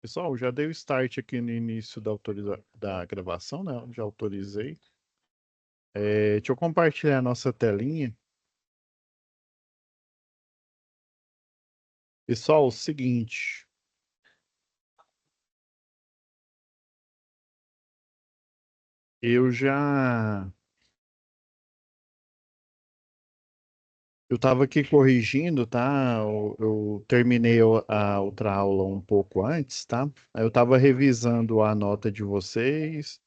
Pessoal, já dei o start aqui no início da gravação, né? Já autorizei. Deixa eu compartilhar a nossa telinha. Pessoal, o seguinte, eu já eu estava aqui corrigindo, tá? Eu terminei a outra aula um pouco antes, tá? Aí eu estava revisando a nota de vocês,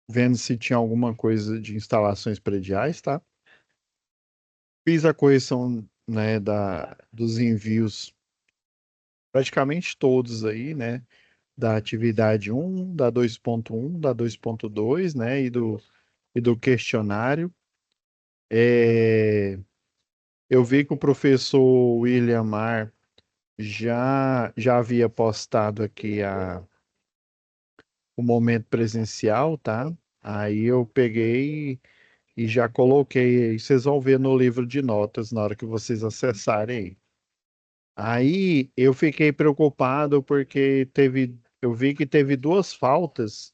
vendo se tinha alguma coisa de instalações prediais, tá? Fiz a correção, né, dos envios, praticamente todos aí, né? Da atividade um, da 2.1, da 2.2, né, e do questionário. É, eu vi que o professor William Mar já havia postado aqui o momento presencial, tá? Aí eu peguei e já coloquei aí. Vocês vão ver no livro de notas na hora que vocês acessarem aí. Aí eu fiquei preocupado porque eu vi que teve duas faltas.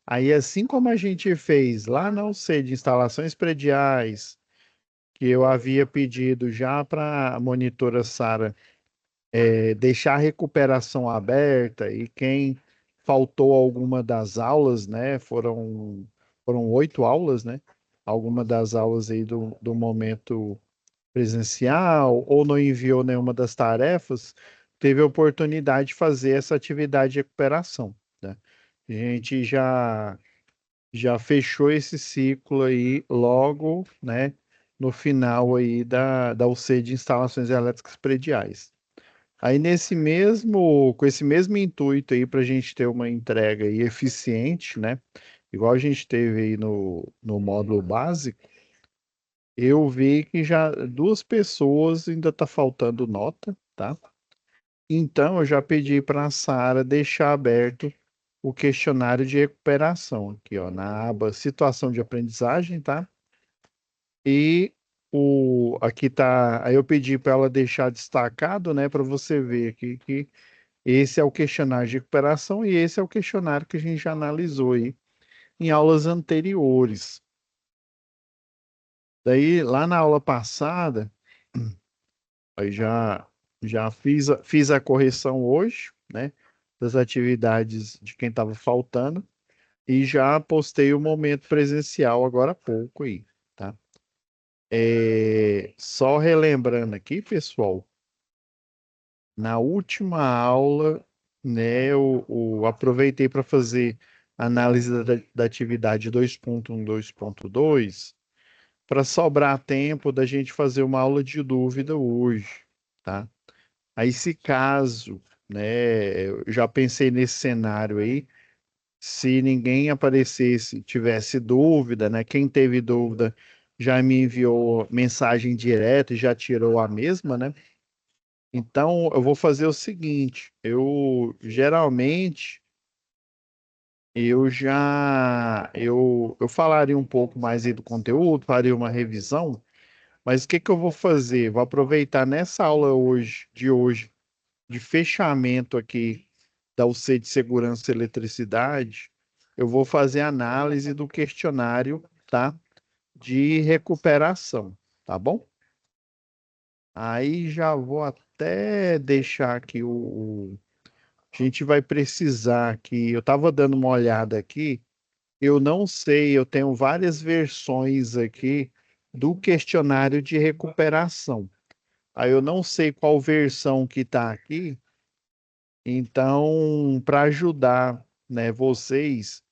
Aí, assim como a gente fez lá na UC de instalações prediais, que eu havia pedido já para a monitora Sara deixar a recuperação aberta, e quem faltou alguma das aulas, né? Foram 8 aulas, né? Alguma das aulas aí do momento presencial, ou não enviou nenhuma das tarefas, teve a oportunidade de fazer essa atividade de recuperação, né? A gente já fechou esse ciclo aí logo, né, no final aí da UC de instalações elétricas prediais. Aí com esse mesmo intuito aí para a gente ter uma entrega aí eficiente, né, igual a gente teve aí no módulo básico, eu vi que já duas pessoas ainda tá faltando nota, tá? Então eu já pedi para a Sara deixar aberto o questionário de recuperação aqui, ó, na aba situação de aprendizagem, tá? E aqui tá, aí eu pedi para ela deixar destacado, né, para você ver aqui que esse é o questionário de recuperação e esse é o questionário que a gente já analisou aí em aulas anteriores. Daí, lá na aula passada, aí já fiz a correção hoje, né, das atividades de quem estava faltando e já postei o momento presencial agora há pouco aí, tá? Só relembrando aqui, pessoal, na última aula, né, eu aproveitei para fazer análise da atividade 2.1, 2.2, para sobrar tempo da gente fazer uma aula de dúvida hoje, tá? Aí, se caso, né, eu já pensei nesse cenário aí, se ninguém aparecesse, tivesse dúvida, né, quem teve dúvida já me enviou mensagem direta e já tirou a mesma, né? Então, eu vou fazer o seguinte, eu geralmente eu falaria um pouco mais aí do conteúdo, faria uma revisão, mas o que que eu vou fazer? Vou aproveitar nessa aula hoje, de fechamento aqui da UC de Segurança e Eletricidade, eu vou fazer análise do questionário, tá? De recuperação, tá bom? Aí já vou até deixar aqui a gente vai precisar que eu estava dando uma olhada aqui, eu não sei, eu tenho várias versões aqui do questionário de recuperação. Aí eu não sei qual versão que está aqui, então para ajudar, né, vocês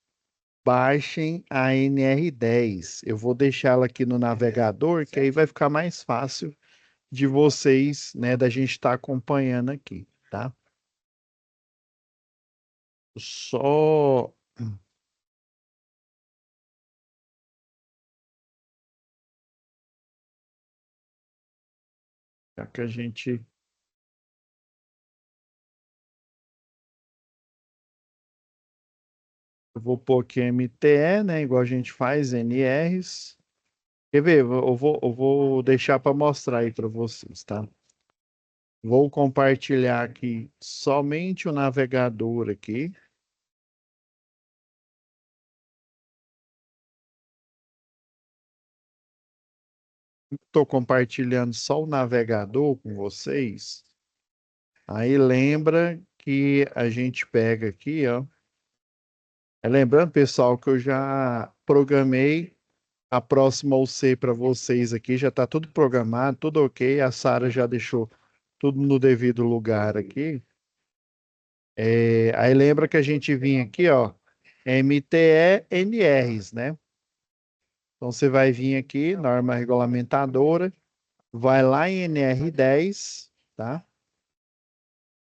baixem a NR10. Eu vou deixá-la aqui no navegador, que aí vai ficar mais fácil de vocês, né, da gente estar acompanhando aqui, tá? Só já que a gente. Eu vou pôr aqui MTE, né? Igual a gente faz, NRs. Quer ver? Eu vou deixar para mostrar aí para vocês, tá? Vou compartilhar aqui somente o navegador aqui. Estou compartilhando só o navegador com vocês. Aí lembra que a gente pega aqui, ó. Lembrando, pessoal, que eu já programei a próxima OC para vocês aqui. Já está tudo programado, tudo ok. A Sara já deixou tudo no devido lugar aqui. Aí lembra que a gente vinha aqui, ó, MTE-NRs, né? Então você vai vir aqui, norma regulamentadora, vai lá em NR10, tá?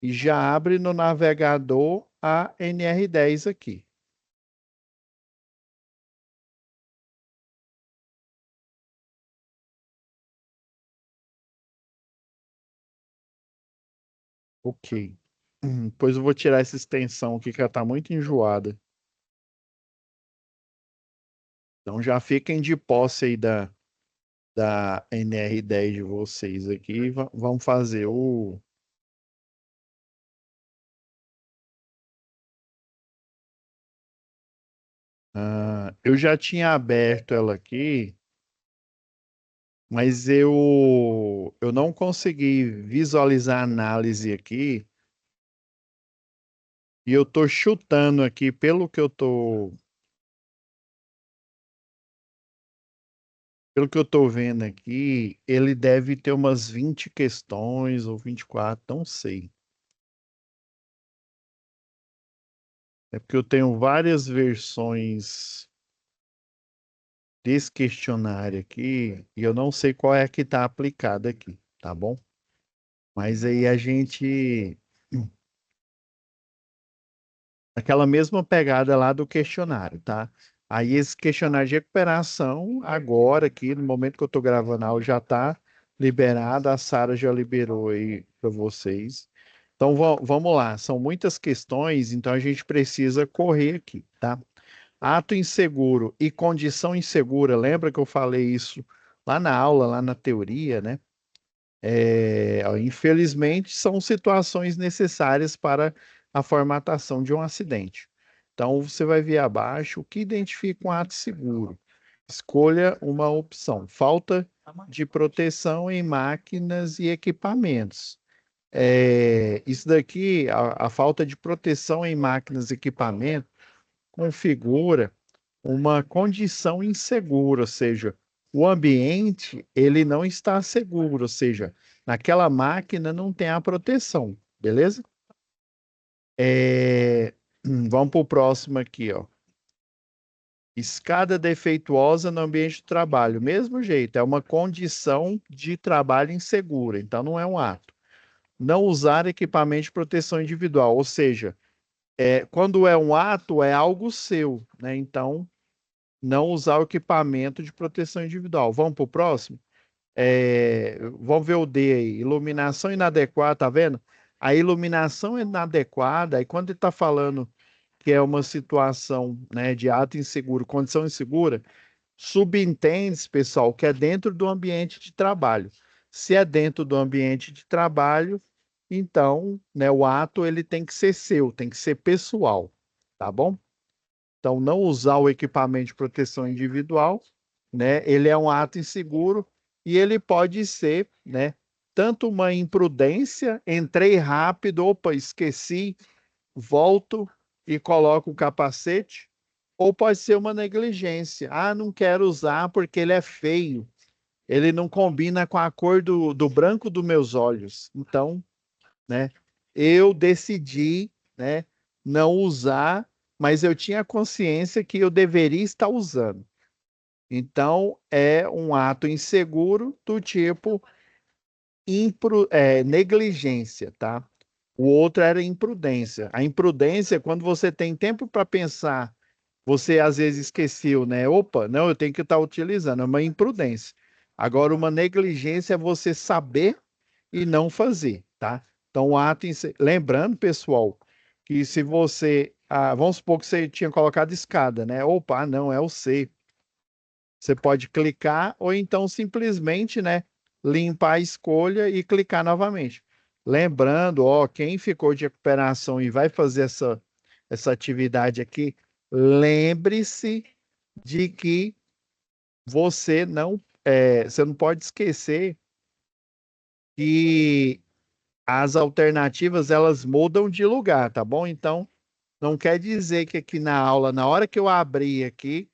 E já abre no navegador a NR10 aqui. Ok. Depois eu vou tirar essa extensão aqui que ela está muito enjoada. Então já fiquem de posse aí da NR10 de vocês aqui. Vamos fazer o. Eu já tinha aberto ela aqui, mas eu não consegui visualizar a análise aqui. E eu tô chutando aqui, pelo que eu tô vendo aqui, ele deve ter umas 20 questões ou 24, não sei. É porque eu tenho várias versões desse questionário aqui e eu não sei qual é a que está aplicada aqui, tá bom? Mas aí a gente. Aquela mesma pegada lá do questionário, tá? Aí esse questionário de recuperação, agora, aqui, no momento que eu estou gravando a aula, já está liberado, a Sara já liberou aí para vocês. Então vamos lá, são muitas questões, então a gente precisa correr aqui, tá? Ato inseguro e condição insegura, lembra que eu falei isso lá na aula, lá na teoria, né? Ó, infelizmente, são situações necessárias para a formatação de um acidente. Então, você vai ver abaixo o que identifica um ato seguro. Escolha uma opção. Falta de proteção em máquinas e equipamentos. Isso daqui, a falta de proteção em máquinas e equipamentos, configura uma condição insegura, ou seja, o ambiente ele não está seguro, ou seja, naquela máquina não tem a proteção, beleza? Vamos para o próximo aqui, ó. Escada defeituosa no ambiente de trabalho. Mesmo jeito, é uma condição de trabalho insegura, então não é um ato. Não usar equipamento de proteção individual, ou seja, quando é um ato, é algo seu, né? Então, não usar o equipamento de proteção individual. Vamos para o próximo? Vamos ver o D aí. Iluminação inadequada, tá vendo? A iluminação inadequada, aí quando ele está falando que é uma situação, né, de ato inseguro, condição insegura, subentende, pessoal, que é dentro do ambiente de trabalho. Se é dentro do ambiente de trabalho, então, né, o ato ele tem que ser seu, tem que ser pessoal, tá bom? Então, não usar o equipamento de proteção individual, né? Ele é um ato inseguro e ele pode ser, né? Tanto uma imprudência, entrei rápido, opa, esqueci, volto e coloco o capacete, ou pode ser uma negligência. Ah, não quero usar porque ele é feio, ele não combina com a cor do branco dos meus olhos. Então, né? Eu decidi, né, não usar, mas eu tinha consciência que eu deveria estar usando. Então, é um ato inseguro do tipo negligência, tá? O outro era imprudência. A imprudência é quando você tem tempo para pensar, você às vezes esqueceu, né? Opa, não, eu tenho que estar utilizando. É uma imprudência. Agora, uma negligência é você saber e não fazer, tá? Então, lembrando, pessoal, que se você, vamos supor que você tinha colocado escada, né? Opa, não, é o C. Você pode clicar ou então simplesmente, né, limpar a escolha e clicar novamente. Lembrando, ó, quem ficou de recuperação e vai fazer essa atividade aqui, lembre-se de que você não pode esquecer que as alternativas elas mudam de lugar, tá bom? Então, não quer dizer que aqui na aula, na hora que eu abri aqui,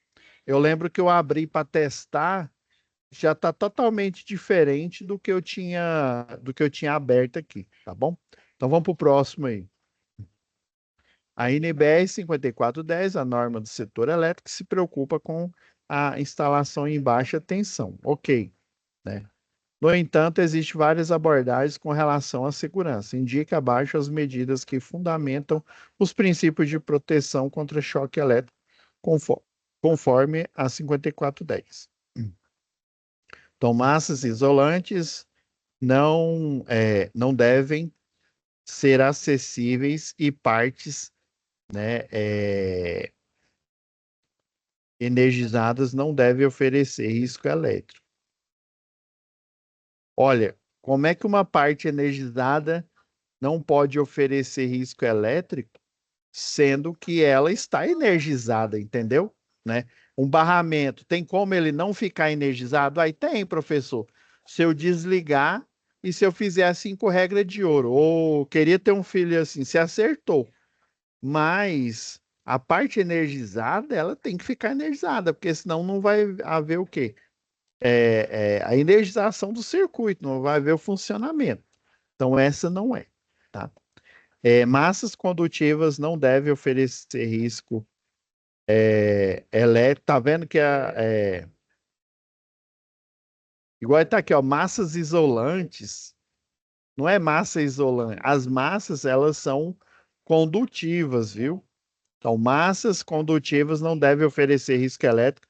eu lembro que eu abri para testar, já está totalmente diferente do que eu tinha aberto aqui, tá bom? Então vamos para o próximo aí. A NBR 5410, a norma do setor elétrico, se preocupa com a instalação em baixa tensão. Ok, né? No entanto, existem várias abordagens com relação à segurança. Indica abaixo as medidas que fundamentam os princípios de proteção contra choque elétrico, conforme a 5410. Então, massas isolantes não devem ser acessíveis e partes, né, energizadas não devem oferecer risco elétrico. Olha, como é que uma parte energizada não pode oferecer risco elétrico, sendo que ela está energizada, entendeu? Né? Um barramento, tem como ele não ficar energizado? Aí tem, professor. Se eu desligar e se eu fizer assim com regra de ouro, ou queria ter um filho assim, se acertou. Mas a parte energizada, ela tem que ficar energizada, porque senão não vai haver o quê? A energização do circuito, não vai haver o funcionamento. Então, essa não é, tá? Massas condutivas não devem oferecer risco elétrico. Tá vendo que igual está aqui, ó, massas isolantes, não é massa isolante. As massas, elas são condutivas, viu? Então, massas condutivas não devem oferecer risco elétrico.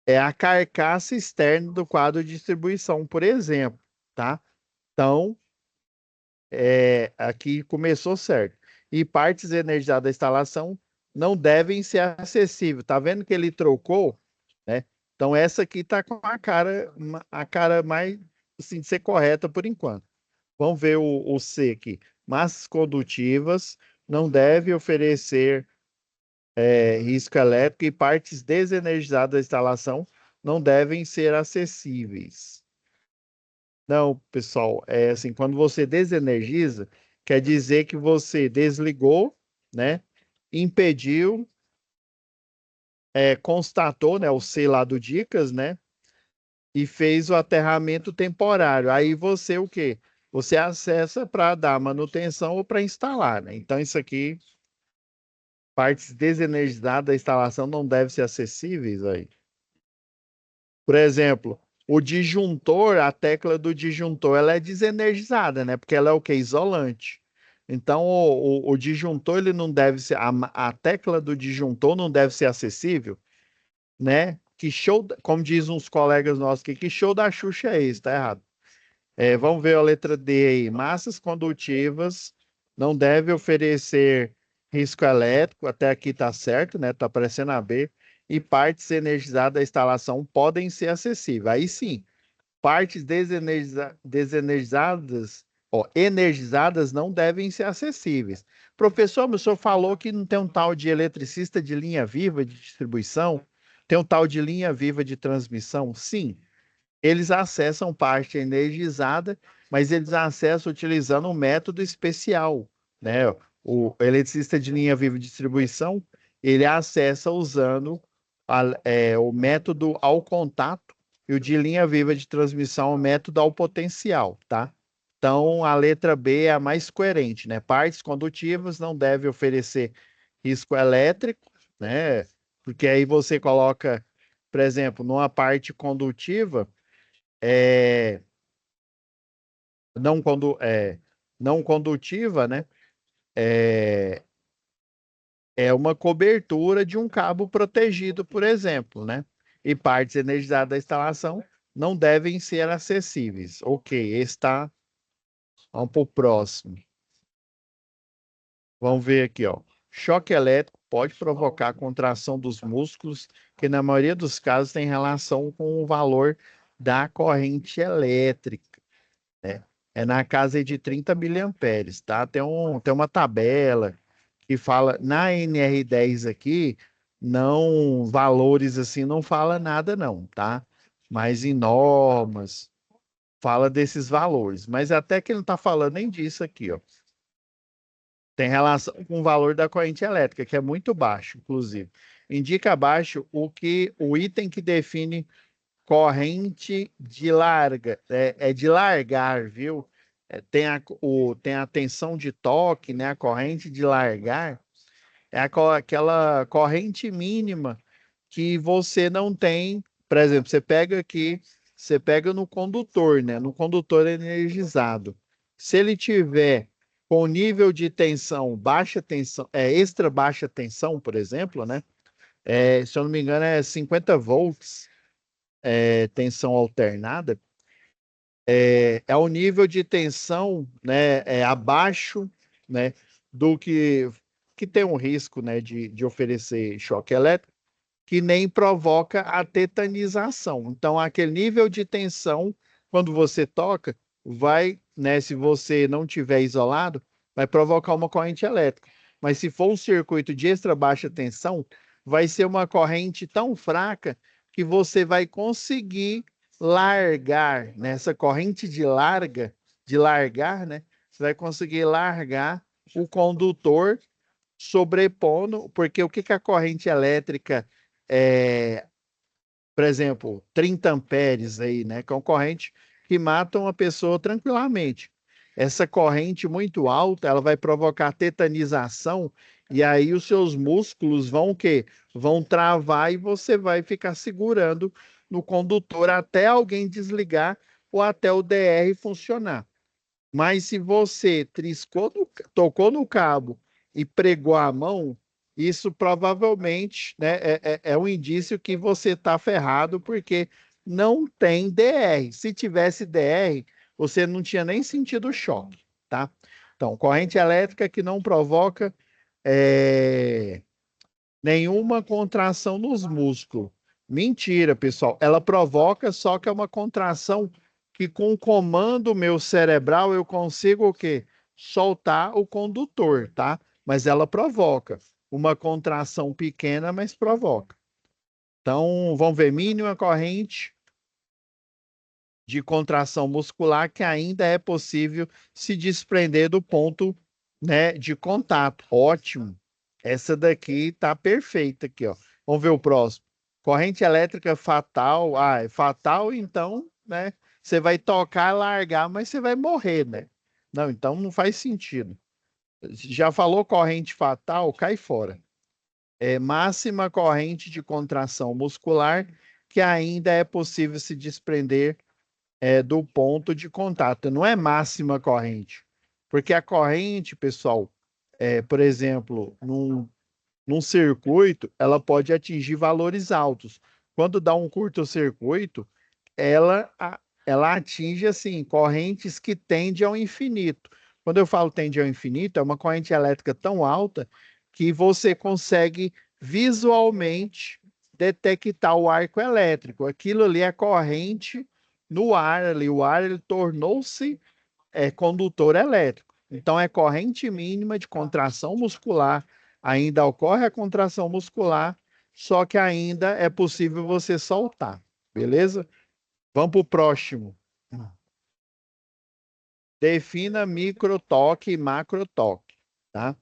É a carcaça externa do quadro de distribuição, por exemplo, tá? Então, aqui começou certo. E partes energizadas da instalação não devem ser acessíveis. Tá vendo que ele trocou, né? Então essa aqui tá com a cara mais assim, de ser correta por enquanto. Vamos ver o C aqui. Massas condutivas não devem oferecer risco elétrico e partes desenergizadas da instalação não devem ser acessíveis. Não, pessoal, é assim, quando você desenergiza, quer dizer que você desligou, né? Impediu, constatou, né? O C lá do Dicas, né? E fez o aterramento temporário. Aí você o quê? Você acessa para dar manutenção ou para instalar, né? Então, isso aqui, partes desenergizadas da instalação não devem ser acessíveis aí. Por exemplo, o disjuntor, a tecla do disjuntor, ela é desenergizada, né? Porque ela é o quê? Isolante. Então, o disjuntor, ele não deve ser, a tecla do disjuntor não deve ser acessível, né? Que show, como diz uns colegas nossos aqui, que show da Xuxa é esse? Tá errado. Vamos ver a letra D aí. Massas condutivas não devem oferecer risco elétrico, até aqui tá certo, né? Tá aparecendo a B. E partes energizadas da instalação podem ser acessíveis. Aí sim, partes desenergizadas, ó, energizadas não devem ser acessíveis. Professor, o senhor falou que não tem um tal de eletricista de linha viva de distribuição? Tem um tal de linha viva de transmissão? Sim, eles acessam parte energizada, mas eles acessam utilizando um método especial, né? O eletricista de linha viva de distribuição, ele acessa usando o método ao contato e o de linha viva de transmissão, o método ao potencial, tá? Então, a letra B é a mais coerente, né? Partes condutivas não devem oferecer risco elétrico, né? Porque aí você coloca, por exemplo, numa parte condutiva, é, não, não condutiva, né? É, é uma cobertura de um cabo protegido, por exemplo, né? E partes energizadas da instalação não devem ser acessíveis. Ok, está. Vamos para o próximo. Vamos ver aqui, ó. Choque elétrico pode provocar contração dos músculos, que na maioria dos casos tem relação com o valor da corrente elétrica, né? é na casa aí de 30 miliamperes, tá? Tem uma tabela que fala, na NR10 aqui, não, valores assim, não fala nada não, tá? Mas em normas, fala desses valores. Mas até que ele não está falando nem disso aqui, ó. Tem relação com o valor da corrente elétrica, que é muito baixo, inclusive. Indica abaixo o item que define corrente de larga, é de largar, viu? Tem a tensão de toque, né? A corrente de largar é aquela corrente mínima que você não tem. Por exemplo, você pega no condutor, né? No condutor energizado. Se ele tiver com nível de tensão, baixa tensão, extra baixa tensão, por exemplo, né? Se eu não me engano, é 50 volts, tensão alternada, é o nível de tensão, né, abaixo, né, do que tem um risco, né, de oferecer choque elétrico, que nem provoca a tetanização. Então, aquele nível de tensão, quando você toca, vai, né, se você não tiver isolado, vai provocar uma corrente elétrica. Mas se for um circuito de extra baixa tensão, vai ser uma corrente tão fraca que você vai conseguir largar, nessa corrente de largar, né? Você vai conseguir largar o condutor sobrepondo, porque o que que a corrente elétrica é, por exemplo, 30 amperes aí, né? Que é uma corrente que mata uma pessoa tranquilamente. Essa corrente muito alta, ela vai provocar tetanização e aí os seus músculos vão o quê? Vão travar e você vai ficar segurando no condutor até alguém desligar ou até o DR funcionar. Mas se você tocou no cabo e pregou a mão, isso provavelmente, né, é um indício que você está ferrado, porque não tem DR. Se tivesse DR, você não tinha nem sentido o choque, tá? Então, corrente elétrica que não provoca é, nenhuma contração nos músculos. Mentira, pessoal. Ela provoca, só que é uma contração que com o comando meu cerebral eu consigo o quê? Soltar o condutor, tá? Mas ela provoca. Uma contração pequena, mas provoca. Então, vamos ver, mínima corrente de contração muscular que ainda é possível se desprender do ponto, né, de contato. Ótimo. Essa daqui tá perfeita aqui, ó. Vamos ver o próximo. Corrente elétrica fatal. Ah, é fatal, então, né? Você vai tocar, largar, mas você vai morrer, né? Não, então não faz sentido. Já falou corrente fatal, cai fora. É máxima corrente de contração muscular que ainda é possível se desprender do ponto de contato. Não é máxima corrente. Porque a corrente, pessoal, por exemplo, num circuito, ela pode atingir valores altos. Quando dá um curto-circuito, ela, ela atinge assim correntes que tendem ao infinito. Quando eu falo tende ao infinito, é uma corrente elétrica tão alta que você consegue visualmente detectar o arco elétrico. Aquilo ali é corrente no ar ali. O ar ele tornou-se condutor elétrico. Então é corrente mínima de contração muscular. Ainda ocorre a contração muscular, só que ainda é possível você soltar. Beleza? Vamos para o próximo. Defina microtoque e macrotoque, tá?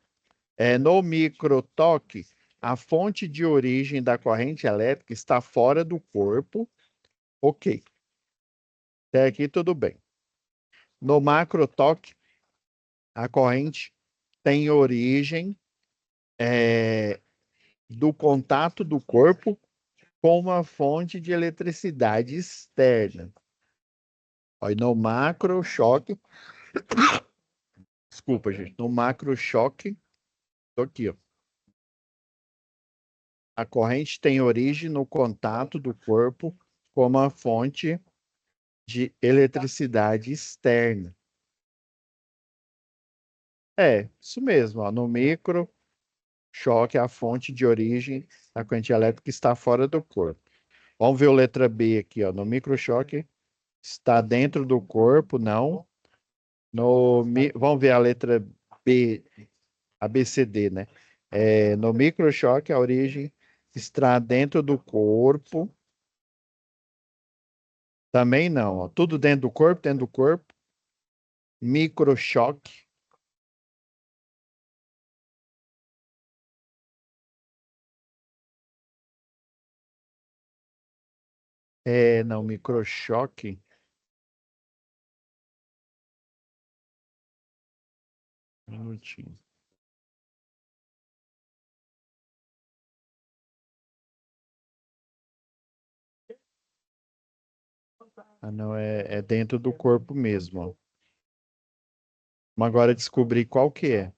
No microtoque, a fonte de origem da corrente elétrica está fora do corpo. Ok. Até aqui tudo bem. No macrotoque, a corrente tem origem do contato do corpo com uma fonte de eletricidade externa. Olha, no macro choque, desculpa, gente, no macro choque, tô aqui, ó. A corrente tem origem no contato do corpo com uma fonte de eletricidade externa. Isso mesmo, ó. No micro choque, a fonte de origem da corrente elétrica está fora do corpo. Vamos ver a letra B aqui, ó. No microchoque está dentro do corpo, não. Vamos ver a letra B, a BCD, né? No microchoque, a origem está dentro do corpo. Também não, ó. Tudo dentro do corpo, dentro do corpo. Microchoque. Não, microchoque. Um minutinho. Ah, não, é dentro do corpo mesmo, ó. Vamos agora descobrir qual que é.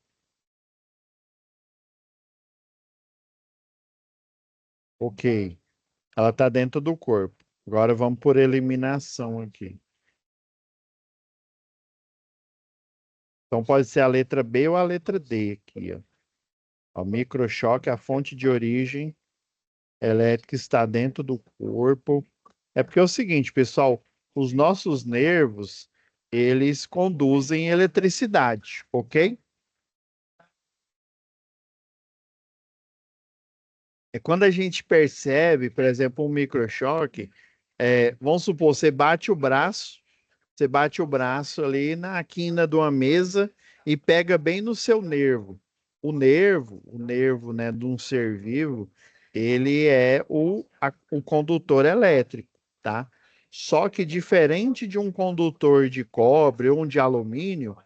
Ok, ela está dentro do corpo. Agora vamos por eliminação aqui. Então pode ser a letra B ou a letra D aqui, ó. O microchoque, a fonte de origem elétrica está dentro do corpo. É porque é o seguinte, pessoal, os nossos nervos, eles conduzem eletricidade, ok? É quando a gente percebe, por exemplo, um microchoque, vamos supor, você bate o braço ali na quina de uma mesa e pega bem no seu nervo. O nervo, né, de um ser vivo, ele é o condutor elétrico, tá? Só que diferente de um condutor de cobre ou um de alumínio,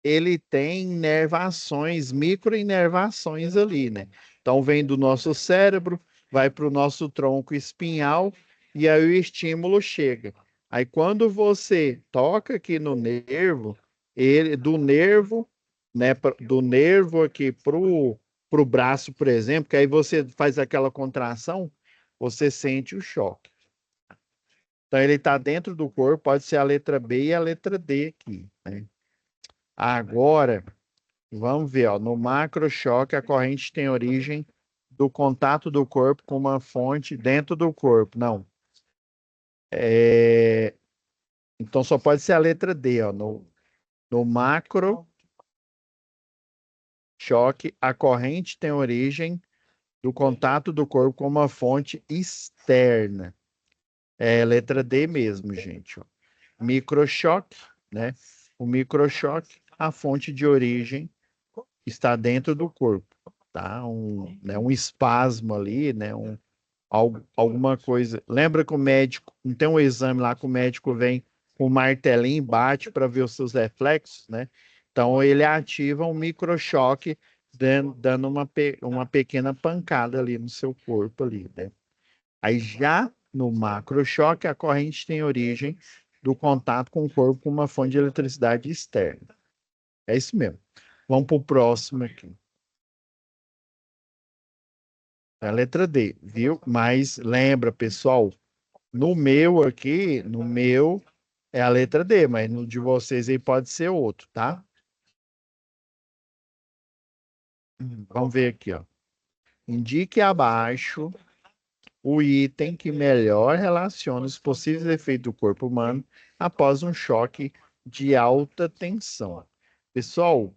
ele tem inervações, microinervações ali, né? Então vem do nosso cérebro, vai para o nosso tronco espinhal e aí o estímulo chega. Aí quando você toca aqui no nervo, ele do nervo, né, do nervo aqui pro braço, por exemplo, que aí você faz aquela contração, você sente o choque. Então ele está dentro do corpo, pode ser a letra B e a letra D aqui, né? Agora, vamos ver, ó, no macrochoque, a corrente tem origem do contato do corpo com uma fonte dentro do corpo. Não. É, então só pode ser a letra D, ó. No macrochoque, a corrente tem origem do contato do corpo com uma fonte externa. É letra D mesmo, gente, ó. Microchoque, né? O microchoque, a fonte de origem está dentro do corpo, tá? Um espasmo ali, né? Alguma coisa. Lembra que o médico, não tem um exame lá que o médico vem com um martelinho e bate para ver os seus reflexos, né? Então ele ativa um microchoque dando uma pequena pancada ali no seu corpo ali, né? Aí já no macrochoque, a corrente tem origem do contato com o corpo com uma fonte de eletricidade externa. É isso mesmo. Vamos para o próximo aqui. É a letra D, viu? Mas lembra, pessoal, no meu aqui, no meu é a letra D, mas no de vocês aí pode ser outro, tá? Vamos ver aqui, ó. Indique abaixo o item que melhor relaciona os possíveis efeitos do corpo humano após um choque de alta tensão. Pessoal,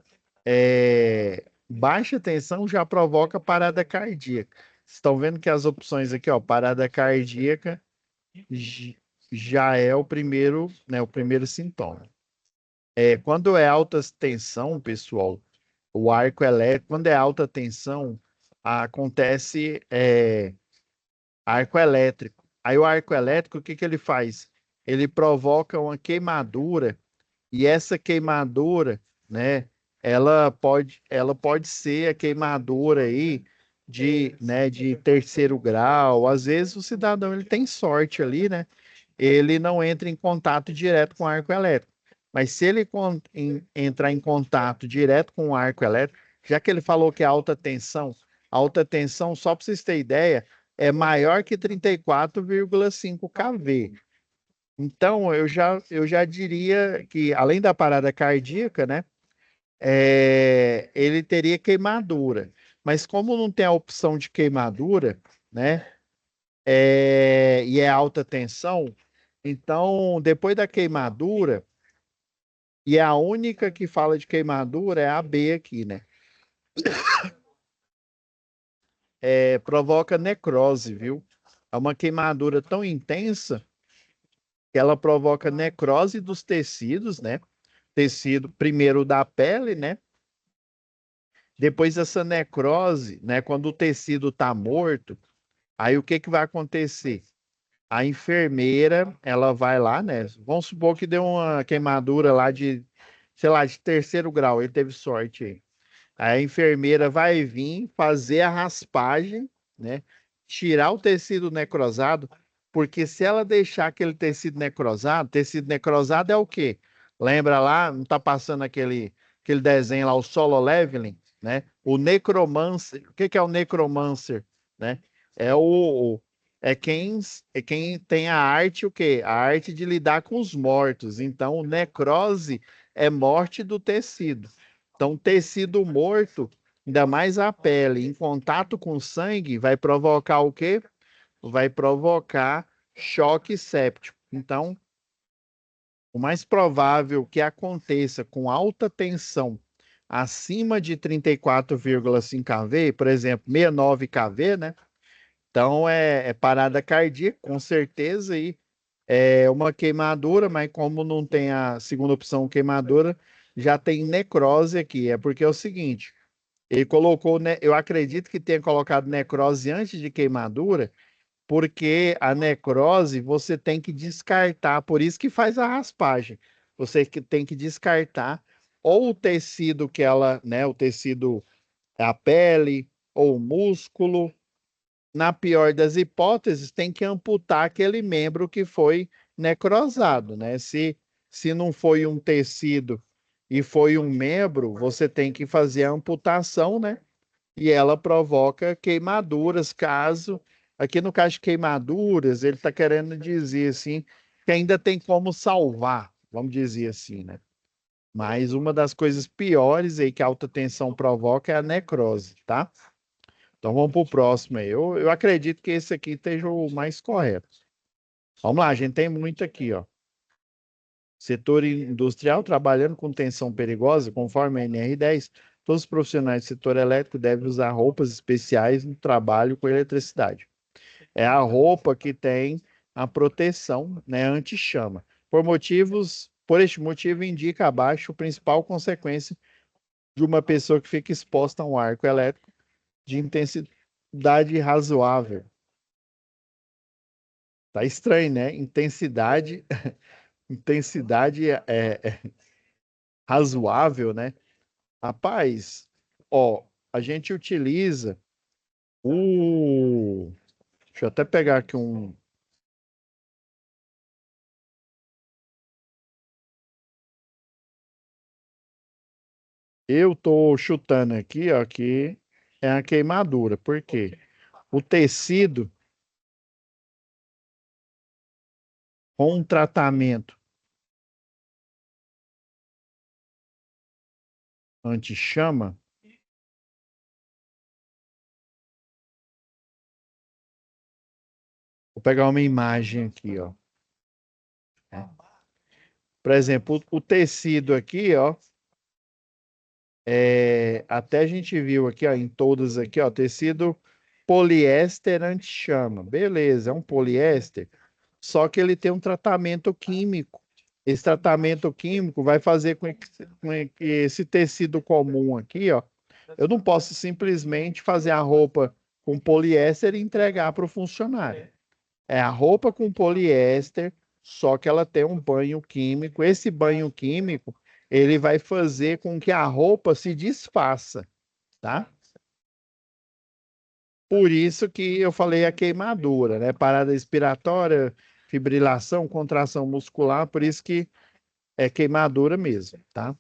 baixa tensão já provoca parada cardíaca. Vocês estão vendo que as opções aqui, ó, parada cardíaca j- já é o primeiro sintoma. Quando é alta tensão, pessoal, o arco elétrico, quando é alta tensão, acontece arco elétrico. Aí o arco elétrico, o que que ele faz? Ele provoca uma queimadura e essa queimadura, né, ela pode ser a queimadura aí de terceiro grau. Às vezes o cidadão ele tem sorte ali, né? Ele não entra em contato direto com o arco elétrico. Mas se ele entrar em contato direto com o arco elétrico, já que ele falou que é alta tensão, só para vocês terem ideia, é maior que 34,5 kV. Então, eu já diria que, além da parada cardíaca, né, ele teria queimadura. Mas como não tem a opção de queimadura, né, e é alta tensão, então, depois da queimadura, E a única que fala de queimadura é a B aqui, né? Provoca necrose, viu? É uma queimadura tão intensa que ela provoca necrose dos tecidos, né? Tecido primeiro da pele, né? Depois essa necrose, né? Quando o tecido está morto, aí o que que vai acontecer? A enfermeira, ela vai lá, né? Vamos supor que deu uma queimadura lá de, sei lá, de terceiro grau, ele teve sorte aí. A enfermeira vai vir fazer a raspagem, né? Tirar o tecido necrosado, porque se ela deixar aquele tecido necrosado é o quê? Lembra lá, não tá passando aquele desenho lá, o Solo Leveling, né? O necromancer. O que que é o necromancer, né? É o é quem é quem tem a arte o quê? A arte de lidar com os mortos. Então, necrose é morte do tecido. Então, tecido morto, ainda mais a pele, em contato com o sangue, vai provocar o quê? Vai provocar choque séptico. Então, o mais provável que aconteça com alta tensão acima de 34,5 kV, por exemplo, 69 kV, né? Então, é parada cardíaca, com certeza, e é uma queimadura, mas como não tem a segunda opção, queimadura, já tem necrose aqui. É porque é o seguinte, ele colocou, né, eu acredito que tenha colocado necrose antes de queimadura, porque a necrose você tem que descartar, por isso que faz a raspagem. Você que tem que descartar ou o tecido que ela, né, o tecido, a pele ou o músculo. Na pior das hipóteses, tem que amputar aquele membro que foi necrosado, né? Se não foi um tecido e foi um membro, você tem que fazer a amputação, né? E ela provoca queimaduras, caso. Aqui no caso de queimaduras, ele está querendo dizer assim, que ainda tem como salvar, vamos dizer assim, né? Mas uma das coisas piores aí que a alta tensão provoca é a necrose, tá? Então vamos para o próximo aí. Eu acredito que esse aqui esteja o mais correto. Vamos lá, a gente tem muito aqui, ó. Setor industrial trabalhando com tensão perigosa, conforme a NR10, todos os profissionais do setor elétrico devem usar roupas especiais no trabalho com eletricidade. É a roupa que tem a proteção, né, anti-chama. Por este motivo, indica abaixo a principal consequência de uma pessoa que fica exposta a um arco elétrico de intensidade razoável. Tá estranho, né? Intensidade é razoável, né? Rapaz, ó, a gente utiliza o. Deixa eu até pegar aqui um. Eu tô chutando aqui, ó, que é a queimadura. Por quê? O tecido com um tratamento anti-chama. Vou pegar uma imagem aqui, ó. Por exemplo, o tecido aqui, ó. Até a gente viu aqui, ó, em todas aqui, ó, tecido poliéster anti-chama. Beleza, é um poliéster, só que ele tem um tratamento químico. Esse tratamento químico vai fazer com que esse tecido comum aqui, ó, eu não posso simplesmente fazer a roupa com poliéster e entregar para o funcionário. É a roupa com poliéster, só que ela tem um banho químico. Esse banho químico, ele vai fazer com que a roupa se desfaça, tá? Por isso que eu falei a queimadura, né? Parada respiratória, fibrilação, contração muscular, por isso que é queimadura mesmo, tá?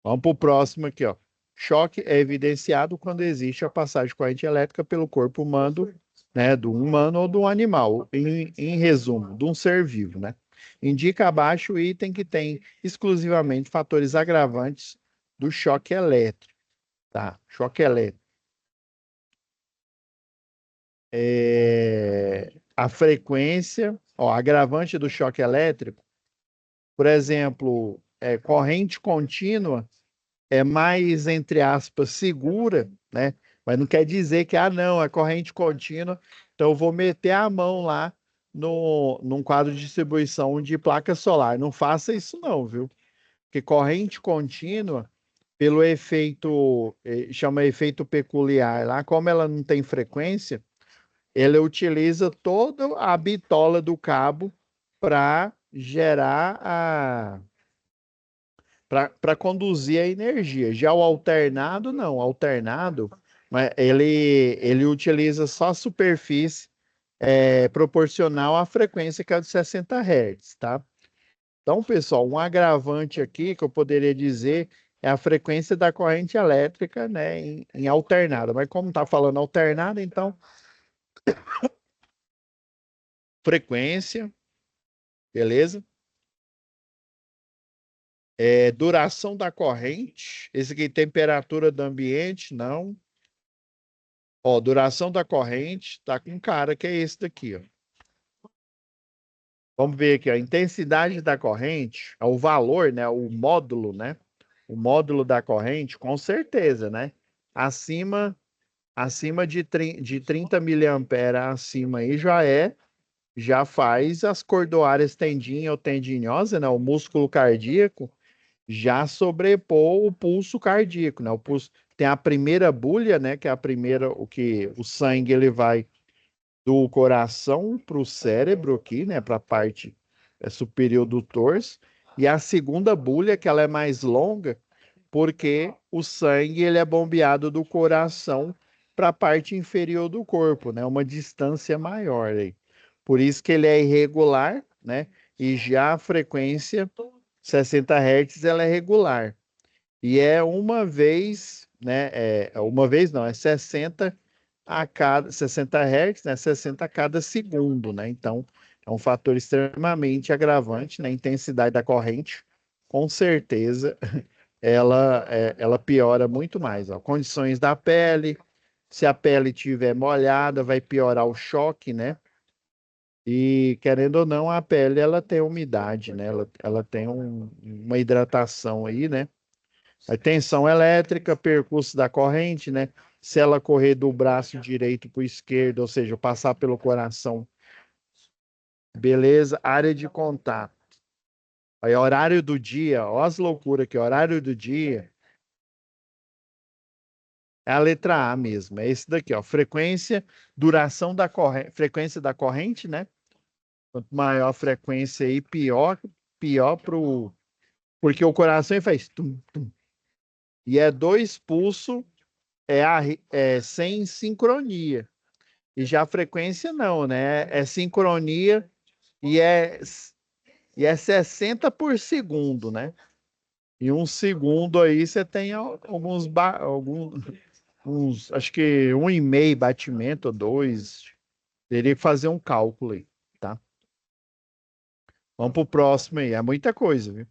Vamos para o próximo aqui, ó. Choque é evidenciado quando existe a passagem de corrente elétrica pelo corpo humano, né, do humano ou do animal, em resumo, de um ser vivo, né? Indica abaixo o item que tem exclusivamente fatores agravantes do choque elétrico, tá? Choque elétrico. A frequência, ó, agravante do choque elétrico, por exemplo, corrente contínua é mais, entre aspas, segura, né? Mas não quer dizer que, não, é corrente contínua, então eu vou meter a mão lá num quadro de distribuição de placa solar. Não faça isso não, viu? Porque corrente contínua, pelo efeito, chama efeito peculiar lá, como ela não tem frequência, ela utiliza toda a bitola do cabo para gerar para conduzir a energia. Já o alternado, não. O alternado, mas ele utiliza só a superfície proporcional à frequência que é de 60 Hz, tá? Então, pessoal, um agravante aqui que eu poderia dizer é a frequência da corrente elétrica, né, em alternado. Mas como está falando alternado, então, frequência, beleza? Duração da corrente, esse aqui, temperatura do ambiente, não. Ó, duração da corrente tá com cara que é esse daqui, ó. Vamos ver aqui, ó, a intensidade da corrente, o valor, né, o módulo, né? O módulo da corrente, com certeza, né? Acima de 30 miliamperes acima aí já faz as cordoárias tendinha ou tendinhosa, né? O músculo cardíaco já sobrepor o pulso cardíaco, né? O pulso tem a primeira bulha, né? Que é a primeira, o sangue ele vai do coração para o cérebro aqui, né? Para a parte superior do torso. E a segunda bulha, que ela é mais longa, porque o sangue ele é bombeado do coração para a parte inferior do corpo, né? Uma distância maior aí. Por isso que ele é irregular, né? E já a frequência 60 Hz ela é regular. E é uma vez, né? Uma vez não, é 60 Hz, né? 60 a cada segundo, né? Então, é um fator extremamente agravante na intensidade da corrente. Com certeza, ela piora muito mais. Ó. Condições da pele, se a pele estiver molhada, vai piorar o choque, né? E querendo ou não, a pele ela tem umidade, né? Ela tem uma hidratação aí, né? A tensão elétrica, percurso da corrente, né? Se ela correr do braço direito para o esquerdo, ou seja, passar pelo coração, beleza? Área de contato. Aí, horário do dia, ó as loucuras aqui, horário do dia, é a letra A mesmo, é esse daqui, ó. Frequência, duração da corrente, frequência da corrente, né? Quanto maior a frequência aí, pior porque o coração ele faz tum, tum. E é dois pulsos sem sincronia. E já a frequência não, né? É sincronia e é 60 por segundo, né? E um segundo aí você tem acho que 1,5 batimento, ou 2. Teria que fazer um cálculo aí, tá? Vamos para o próximo aí. É muita coisa, viu?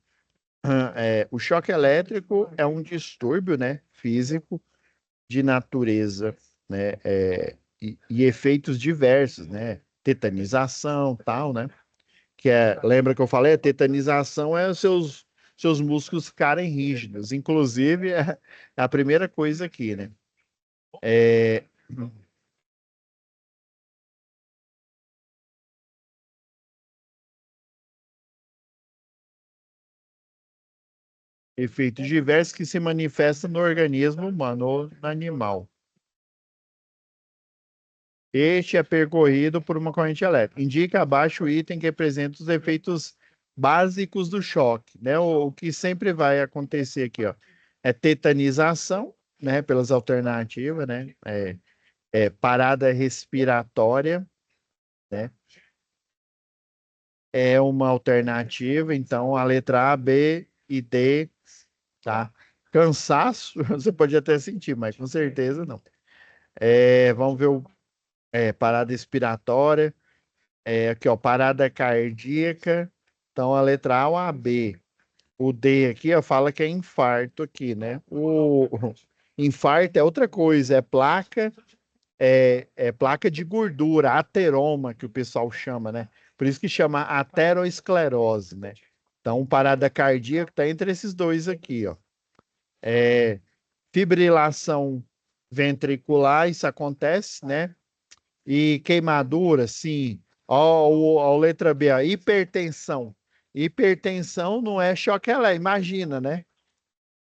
O choque elétrico é um distúrbio, né, físico de natureza, né, e efeitos diversos, né? Tetanização, tal, né? Lembra que eu falei? A tetanização é os seus músculos ficarem rígidos. Inclusive, é a primeira coisa aqui, né? É, efeitos diversos que se manifestam no organismo humano ou no animal. Este é percorrido por uma corrente elétrica. Indica abaixo o item que representa os efeitos básicos do choque, né? O que sempre vai acontecer aqui, ó, é tetanização, né? Pelas alternativas, né? Parada respiratória, né? É uma alternativa, então a letra A, B e D, tá? Cansaço, você pode até sentir, mas com certeza não. Vamos ver parada expiratória. Aqui, ó, parada cardíaca. Então, a letra A ou a B. O D aqui, ó, fala que é infarto aqui, né? O infarto é outra coisa, é placa de gordura, ateroma, que o pessoal chama, né? Por isso que chama aterosclerose, né? Então, parada cardíaca está entre esses dois aqui, ó. Fibrilação ventricular, isso acontece, né? E queimadura, sim. Ó, letra B, ó, hipertensão. Hipertensão não é choque elétrico, imagina, né?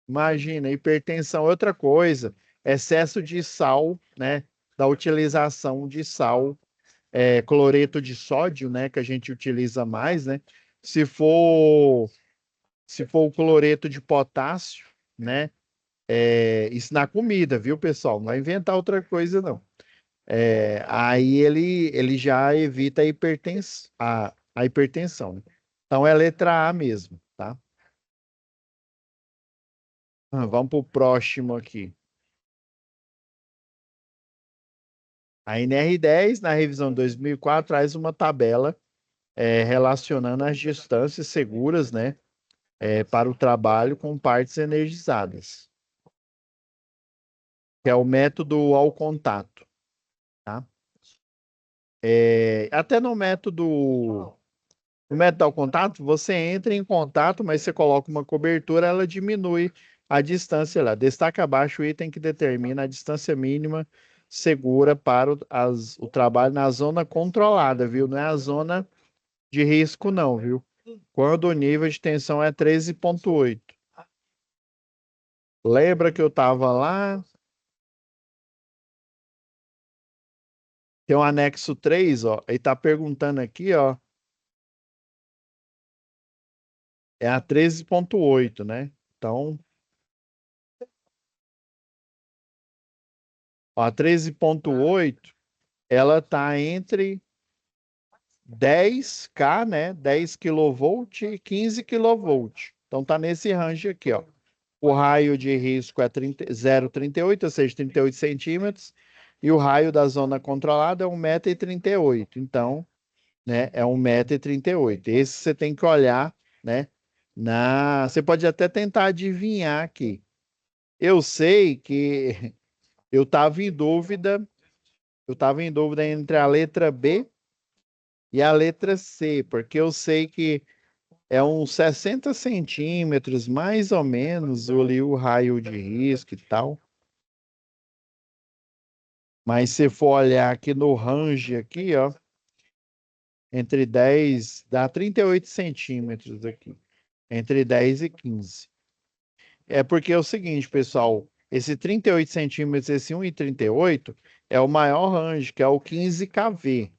Imagina, hipertensão é outra coisa. Excesso de sal, né? Da utilização de sal, cloreto de sódio, né? Que a gente utiliza mais, né? Se for, se for o cloreto de potássio, né? Isso na comida, viu, pessoal? Não vai inventar outra coisa, não. Aí ele já evita a hipertensão, né? Então é letra A mesmo, tá? Vamos para o próximo aqui. A NR10, na revisão 2004, traz uma tabela relacionando as distâncias seguras, né, para o trabalho com partes energizadas, que é o método ao contato, tá? Até no método ao contato, você entra em contato, mas você coloca uma cobertura, ela diminui a distância lá. Destaca abaixo o item que determina a distância mínima segura para o trabalho na zona controlada, viu? Não é a zona de risco, não, viu? Quando o nível de tensão é 13,8. Lembra que eu estava lá? Tem um anexo 3, ó. Ele está perguntando aqui, ó. É a 13,8, né? Então, ó, a 13,8, ela está entre 10K, né? 10 kV e 15 kV. Então tá nesse range aqui, ó. O raio de risco é 0,38, ou seja, 38 centímetros, e o raio da zona controlada é 1,38 m. Então, né, é 1,38 m. Esse você tem que olhar, né? Você pode até tentar adivinhar aqui. Eu sei que eu estava em dúvida entre a letra B e a letra C, porque eu sei que é uns 60 centímetros, mais ou menos, ali o raio de risco e tal. Mas se for olhar aqui no range aqui, ó, entre 10, dá 38 centímetros aqui, entre 10 e 15. É porque é o seguinte, pessoal, esse 38 centímetros, esse 1,38 é o maior range, que é o 15 kV.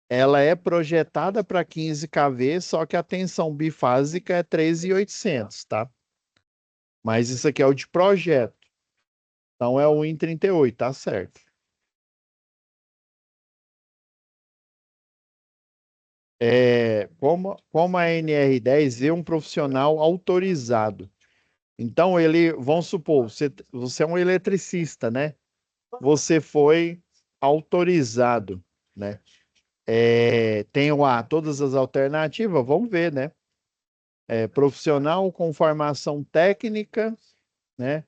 Ela é projetada para 15 kV, só que a tensão bifásica é 13.800, tá? Mas isso aqui é o de projeto. Então é o 1,38, tá certo. Como a NR10 é um profissional autorizado. Então vamos supor, você é um eletricista, né? Você foi autorizado, né? Tem lá todas as alternativas, vamos ver, né? Profissional com formação técnica, né?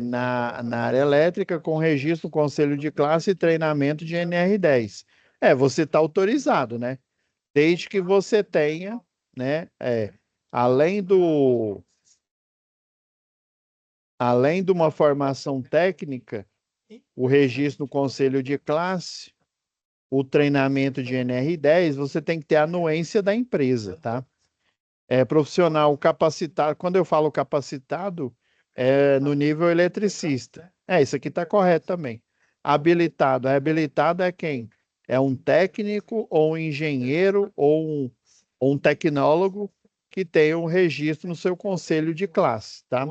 Na área elétrica, com registro, conselho de classe e treinamento de NR10. Você está autorizado, né? Desde que você tenha, né? Além do, além de uma formação técnica, o registro no conselho de classe, o treinamento de NR10, você tem que ter a anuência da empresa, tá? Profissional capacitado, quando eu falo capacitado, é no nível eletricista. Isso aqui está correto também. Habilitado. Habilitado é quem? É um técnico ou um engenheiro ou um tecnólogo que tem um registro no seu conselho de classe, tá?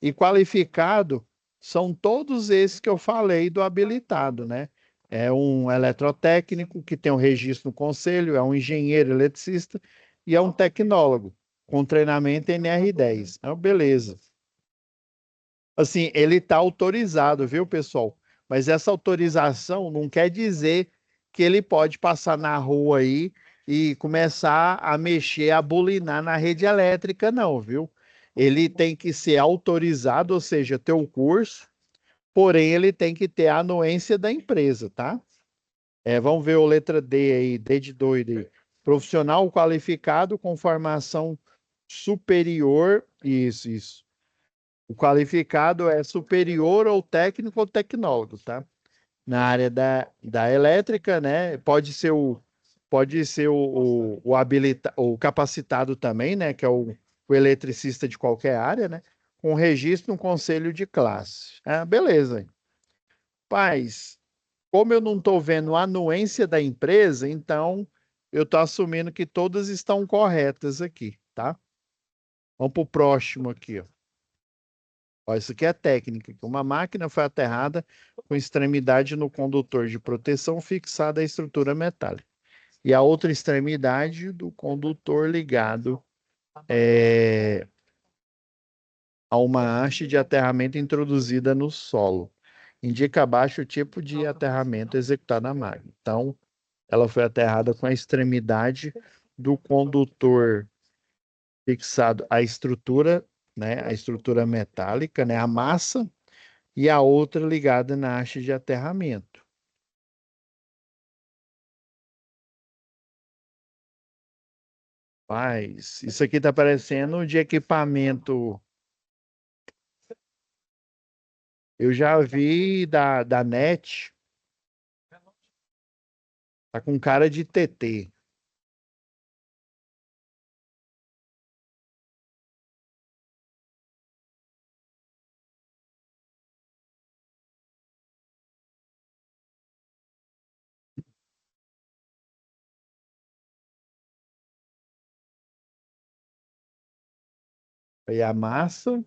E qualificado são todos esses que eu falei do habilitado, né? É um eletrotécnico que tem um registro no conselho, é um engenheiro eletricista e é um tecnólogo com treinamento NR10. Beleza. Assim, ele está autorizado, viu, pessoal? Mas essa autorização não quer dizer que ele pode passar na rua aí e começar a mexer, a bulinar na rede elétrica, não, viu? Ele tem que ser autorizado, ou seja, ter o curso, porém ele tem que ter a anuência da empresa, tá? Vamos ver a letra D aí, D de doido aí. Profissional qualificado com formação superior. Isso. O qualificado é superior ou técnico ou tecnólogo, tá? Na área da elétrica, né? Pode ser o capacitado também, né? Que é o eletricista de qualquer área, né? Com registro no conselho de classe. Ah, beleza. Paz, como eu não estou vendo a anuência da empresa, então eu estou assumindo que todas estão corretas aqui, tá? Vamos para o próximo aqui, ó. Ó, isso aqui é técnica. Uma máquina foi aterrada com extremidade no condutor de proteção fixada à estrutura metálica. E a outra extremidade do condutor ligado a uma haste de aterramento introduzida no solo. Indica abaixo o tipo de aterramento executado na máquina. Então, ela foi aterrada com a extremidade do condutor fixado à estrutura, né, a estrutura metálica, né, a massa, e a outra ligada na haste de aterramento. Mas isso aqui está parecendo de equipamento. Eu já vi da NET, tá com cara de TT. E a massa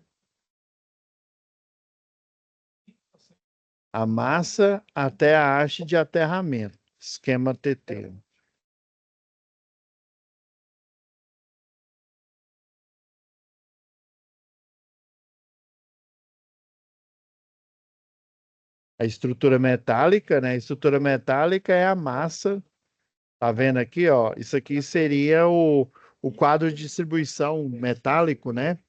até a haste de aterramento. Esquema TT. A estrutura metálica, né? A estrutura metálica é a massa. Tá vendo aqui, ó? Isso aqui seria o quadro de distribuição metálico, né?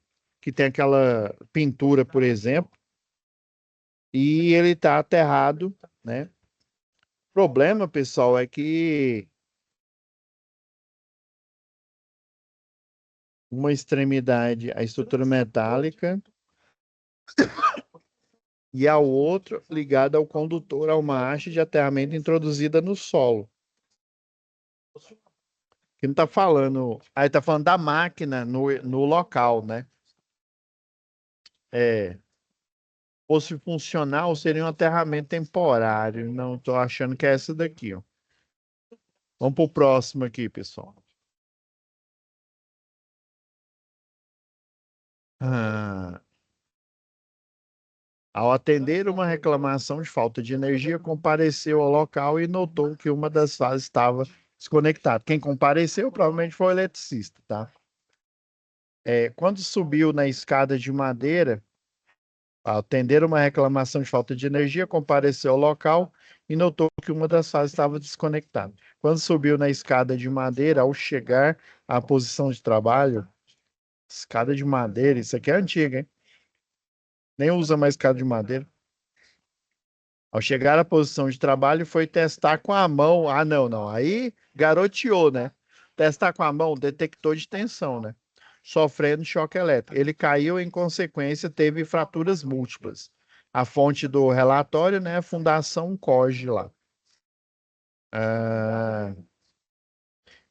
Que tem aquela pintura, por exemplo, e ele tá aterrado, né? O problema, pessoal, é que uma extremidade, a estrutura metálica, e a outra ligada ao condutor a uma haste de aterramento introduzida no solo. Que não tá falando. Aí tá falando da máquina no local, né? É. Fosse funcional, seria um aterramento temporário. Não tô achando que é essa daqui, ó. Vamos pro próximo aqui, pessoal. Ah, ao atender uma reclamação de falta de energia, compareceu ao local e notou que uma das fases estava desconectada. Quem compareceu provavelmente foi o eletricista, tá? Quando subiu na escada de madeira, ao atender uma reclamação de falta de energia, compareceu ao local e notou que uma das fases estava desconectada. Quando subiu na escada de madeira, ao chegar à posição de trabalho, escada de madeira, isso aqui é antigo, hein? Nem usa mais escada de madeira. Ao chegar à posição de trabalho, foi testar com a mão. Ah, não, não. Aí garoteou, né? Testar com a mão, detector de tensão, né? Sofrendo choque elétrico. Ele caiu, em consequência, teve fraturas múltiplas. A fonte do relatório, né? Fundação COGE lá. Ah,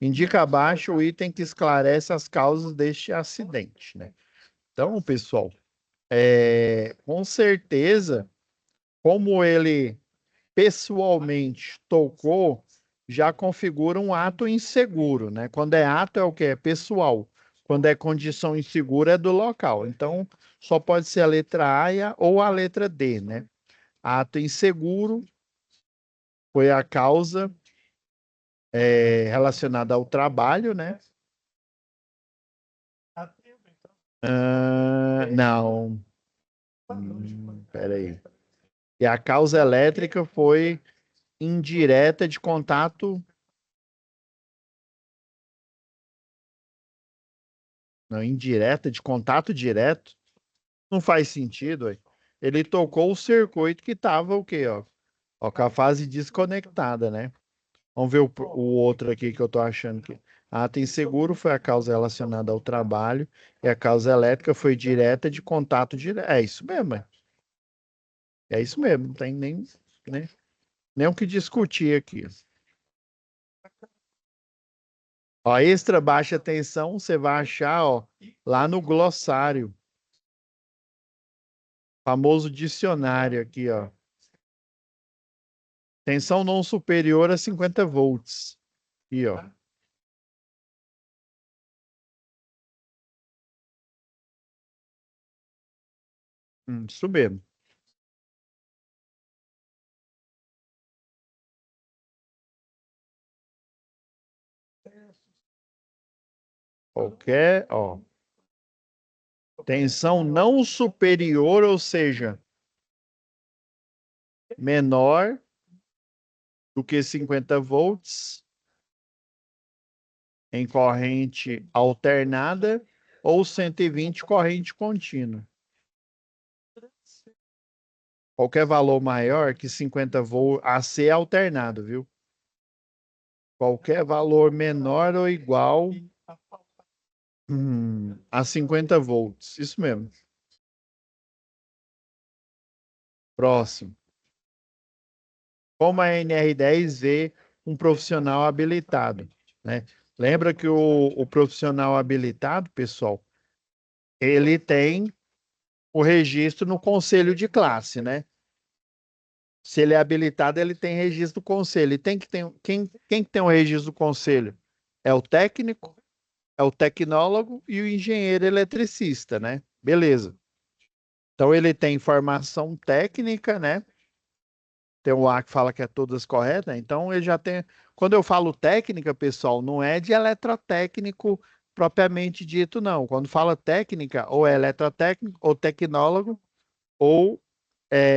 indica abaixo o item que esclarece as causas deste acidente, né? Então, pessoal, com certeza, como ele pessoalmente tocou, já configura um ato inseguro, né? Quando é ato é o que? É pessoal. Quando é condição insegura é do local. Então, só pode ser a letra ou a letra D, né? Ato inseguro foi a causa relacionada ao trabalho, né? Não. Peraí. E a causa elétrica foi indireta de contato. Não, indireta de contato direto. Não faz sentido, ué. Ele tocou o circuito que estava o quê, ó? Ó, com a fase desconectada, né? Vamos ver o outro aqui que eu tô achando que. Ato inseguro foi a causa relacionada ao trabalho e a causa elétrica foi direta de contato direto. É isso mesmo, é isso mesmo. Não tem nem o que discutir aqui. Ó, extra baixa tensão, você vai achar, ó, lá no glossário, famoso dicionário aqui, ó. Tensão não superior a 50 volts. Aqui, ó. Isso mesmo. Qualquer, ó. Tensão não superior, ou seja, menor do que 50 volts em corrente alternada ou 120 corrente contínua. Qualquer valor maior que 50 volts, AC é alternado, viu? Qualquer valor menor ou igual a 50 volts. Isso mesmo. Próximo. Como a NR10 vê um profissional habilitado, né? Lembra que o profissional habilitado, pessoal, ele tem o registro no conselho de classe, né? Se ele é habilitado, ele tem registro do conselho. E tem que ter, quem que tem o registro do conselho? É o técnico, é o tecnólogo e o engenheiro eletricista, né? Beleza. Então ele tem formação técnica, né? Tem um A que fala que é todas corretas, né? Então ele já tem. Quando eu falo técnica, pessoal, não é de eletrotécnico propriamente dito, não. Quando fala técnica, ou é eletrotécnico, ou tecnólogo, ou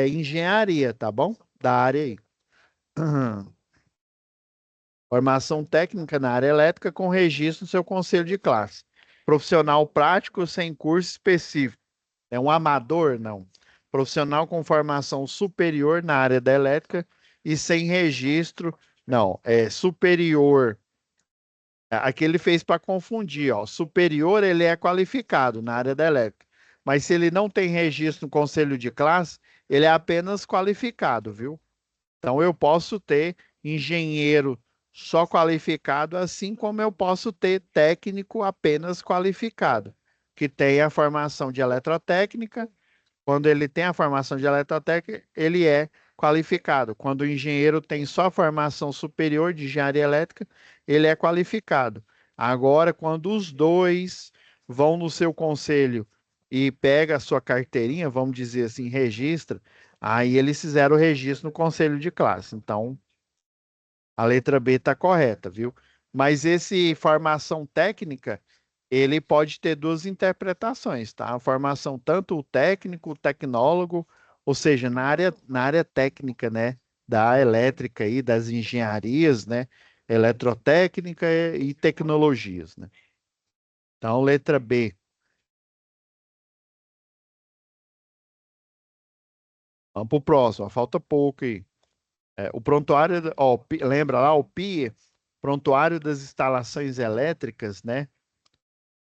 engenharia, tá bom? Da área aí. Formação técnica na área elétrica com registro no seu conselho de classe. Profissional prático sem curso específico. É um amador? Não. Profissional com formação superior na área da elétrica e sem registro? Não. É superior. Aqui ele fez para confundir, ó. Superior, ele é qualificado na área da elétrica. Mas se ele não tem registro no conselho de classe, ele é apenas qualificado, viu? Então, eu posso ter engenheiro só qualificado, assim como eu posso ter técnico apenas qualificado, que tem a formação de eletrotécnica. Quando ele tem a formação de eletrotécnica, ele é qualificado. Quando o engenheiro tem só a formação superior de engenharia elétrica, ele é qualificado. Agora, quando os dois vão no seu conselho e pega a sua carteirinha, vamos dizer assim, registra, aí eles fizeram o registro no conselho de classe. Então, a letra B está correta, viu? Mas esse formação técnica, ele pode ter duas interpretações, tá? A formação tanto o técnico, o tecnólogo, ou seja, na área técnica, né? Da elétrica e das engenharias, né? Eletrotécnica e tecnologias, né? Então, letra B. Vamos para o próximo, ó, falta pouco aí. O prontuário, ó, lembra lá, o PIE, Prontuário das Instalações Elétricas, né?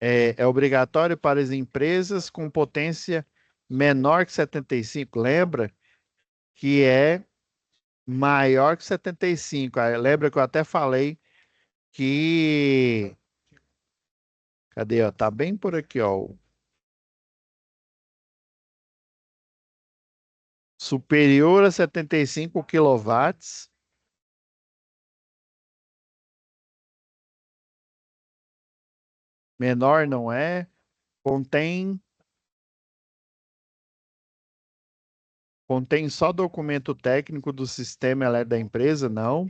É obrigatório para as empresas com potência menor que 75. Lembra que é maior que 75. Lembra que eu até falei que. Cadê, ó? Tá bem por aqui, ó. Superior a 75 quilowatts, menor não é, contém, contém só documento técnico do sistema elétrico da empresa, não.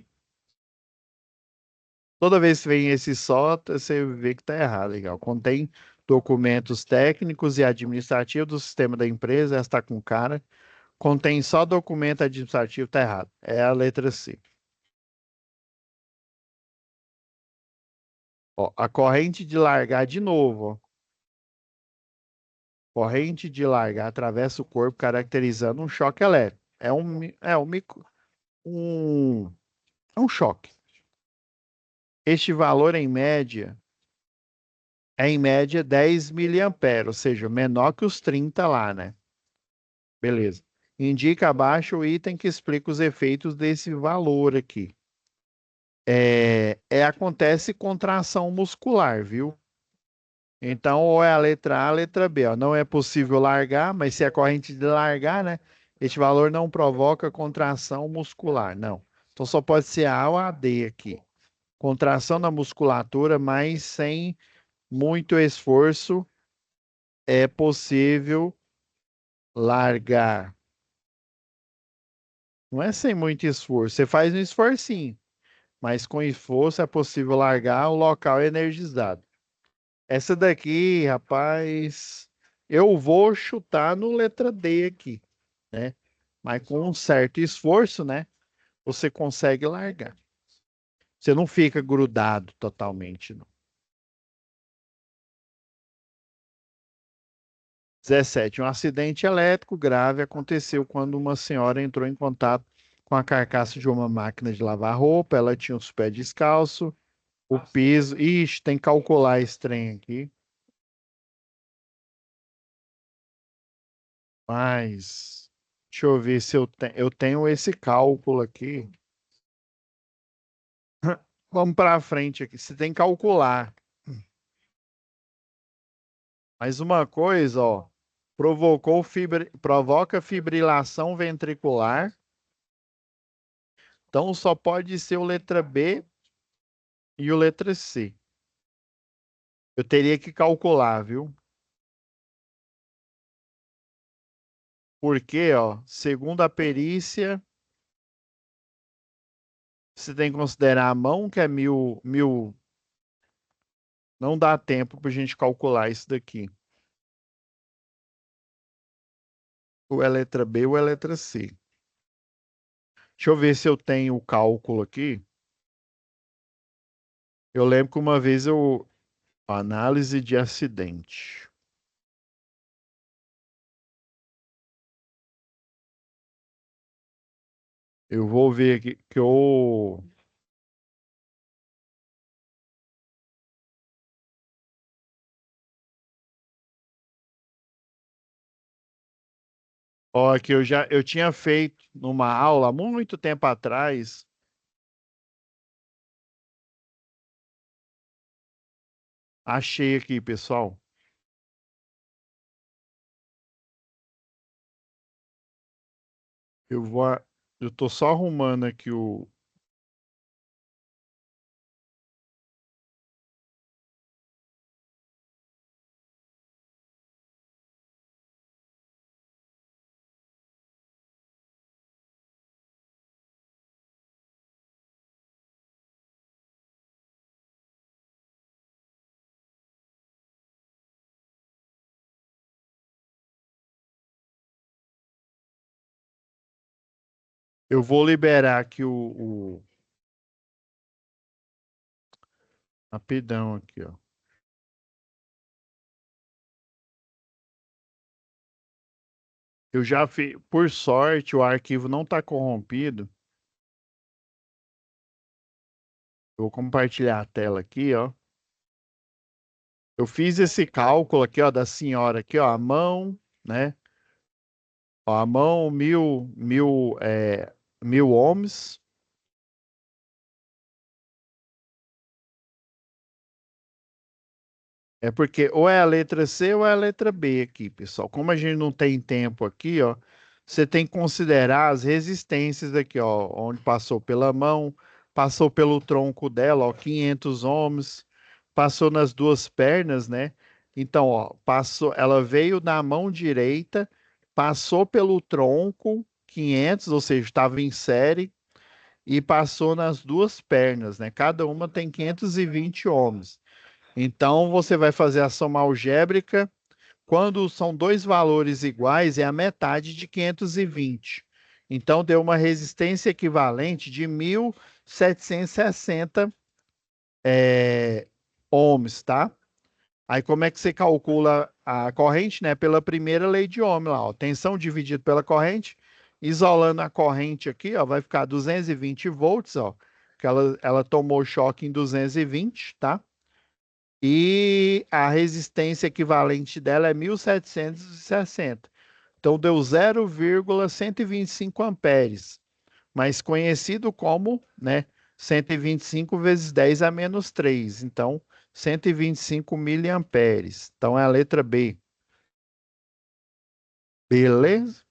Toda vez que vem esse só, você vê que está errado, legal. Contém documentos técnicos e administrativos do sistema da empresa, essa está com cara. Contém só documento administrativo, está errado. É a letra C. Ó, a corrente de largar de novo, ó. Corrente de largar atravessa o corpo, caracterizando um choque elétrico. É um choque. Este valor, em média 10 miliamperes, ou seja, menor que os 30 lá, né? Beleza. Indica abaixo o item que explica os efeitos desse valor aqui. Acontece contração muscular, viu? Então, ou é a letra A, a letra B. Ó. Não é possível largar, mas se é corrente de largar, né? Este valor não provoca contração muscular, não. Então, só pode ser a A ou a D aqui. Contração da musculatura, mas sem muito esforço é possível largar. Não é sem muito esforço. Você faz um esforcinho, mas com esforço é possível largar o local energizado. Essa daqui, rapaz, eu vou chutar no letra D aqui, né? Mas com um certo esforço, né? Você consegue largar. Você não fica grudado totalmente, não. 17. Um acidente elétrico grave aconteceu quando uma senhora entrou em contato com a carcaça de uma máquina de lavar roupa. Ela tinha os pés descalços, o piso. Ixi, tem que calcular esse trem aqui. Mas, deixa eu ver se eu tenho esse cálculo aqui. Vamos para frente aqui. Você tem que calcular. Mais uma coisa, ó. Provoca fibrilação ventricular. Então só pode ser o letra B e o letra C. Eu teria que calcular, viu? Porque, ó, segundo a perícia, você tem que considerar a mão, que é mil. Não dá tempo para a gente calcular isso daqui. Ou é letra B ou é letra C. Deixa eu ver se eu tenho o cálculo aqui. Eu lembro que uma vez eu. Análise de acidente. Eu vou ver aqui que eu. Ó, que eu tinha feito numa aula há muito tempo atrás. Achei aqui, pessoal. Eu vou. Eu tô só arrumando aqui o. Eu vou liberar aqui o rapidão aqui, ó. Eu já fiz. Por sorte, o arquivo não está corrompido. Eu vou compartilhar a tela aqui, ó. Eu fiz esse cálculo aqui, ó, da senhora aqui, ó, a mão, né? Ó, a mão, 1.000 ohms. É porque ou é a letra C ou é a letra B aqui, pessoal. Como a gente não tem tempo aqui, ó, você tem que considerar as resistências aqui, ó, onde passou pela mão, passou pelo tronco dela, ó, 500 ohms, passou nas duas pernas, né? Então, ó, passou, ela veio na mão direita, passou pelo tronco, 500, ou seja, estava em série, e passou nas duas pernas, né? Cada uma tem 520 ohms. Então, você vai fazer a soma algébrica. Quando são dois valores iguais, é a metade de 520. Então, deu uma resistência equivalente de 1.760 ohms, tá? Aí, como é que você calcula a corrente, né? Pela primeira lei de Ohm lá, ó. Tensão dividido pela corrente. Isolando a corrente aqui, ó, vai ficar 220 volts, ó. que ela tomou choque em 220, tá? E a resistência equivalente dela é 1760. Então deu 0,125 amperes, mais conhecido como, né, 125 vezes 10 a menos 3. Então, 125 miliamperes. Então é a letra B. Beleza?